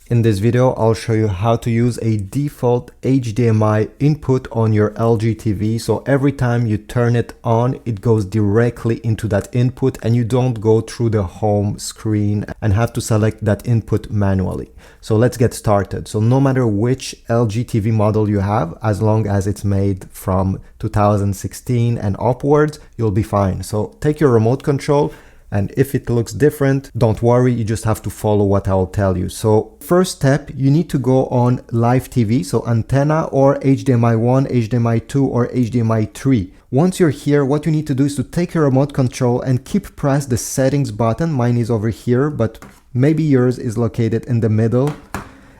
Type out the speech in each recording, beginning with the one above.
In this video, I'll show you how to use a default HDMI input on your LG TV. So every time you turn it on, it goes directly into that input and you don't go through the home screen and have to select that input manually. So let's get started. So no matter which LG TV model you have, as long as it's made from 2016 and upwards, you'll be fine. So take your remote control, and if it looks different, don't worry, you just have to follow what I'll tell you. So first step, you need to go on live TV, so antenna or HDMI 1, HDMI 2 or HDMI 3. Once you're here, what you need to do is to take your remote control and keep press the settings button. Mine is over here, but maybe yours is located in the middle.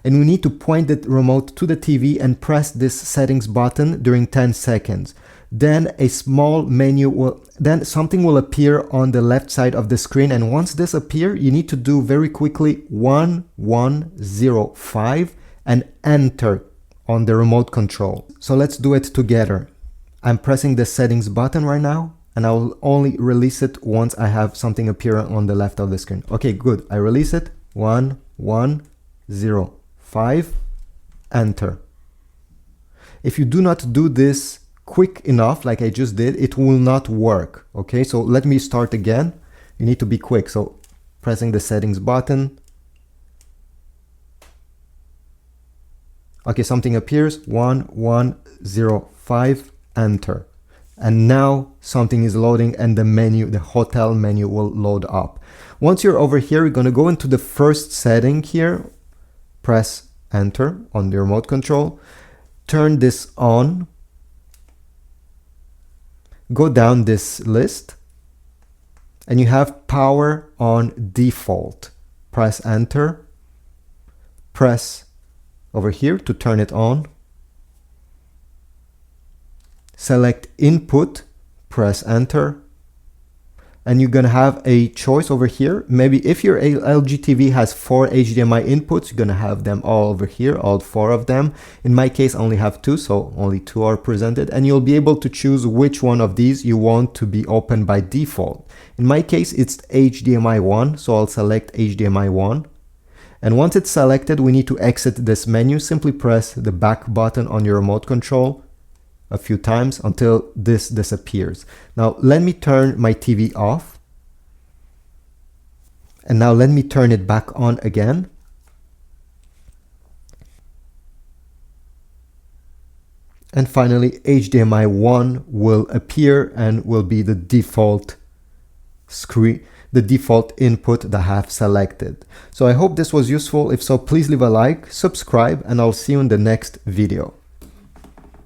And we need to point the remote to the TV and press this settings button during 10 seconds. Then a small menu then something will appear on the left side of the screen, and once this appears, you need to do very quickly 1105 and enter on the remote control. So let's do it together. I'm pressing the settings button right now, and I will only release it once I have something appear on the left of the screen. Okay, good. I release it. 1105, enter. If you do not do this quick enough, like I just did, it will not work. Okay, so let me start again. You need to be quick. So pressing the settings button. Okay, something appears. 1105, enter. And now something is loading and the menu, the hotel menu, will load up. Once you're over here, you're going to go into the first setting here. Press enter on the remote control. Turn this on. Go down this list and you have power on default. Press enter. Press over here to turn it on. Select input, press enter. And you're gonna have a choice over here. Maybe if your LG TV has 4 HDMI inputs, you're gonna have them all over here, all 4 of them. In my case, I only have 2, so only 2 are presented. And you'll be able to choose which one of these you want to be open by default. In my case, it's HDMI 1, so I'll select HDMI 1. And once it's selected, we need to exit this menu. Simply press the back button on your remote control a few times until this disappears. Now let me turn my TV off. And now let me turn it back on again. And finally, HDMI 1 will appear and will be the default screen, the default input that I have selected. So I hope this was useful. If so, please leave a like, subscribe, and I'll see you in the next video.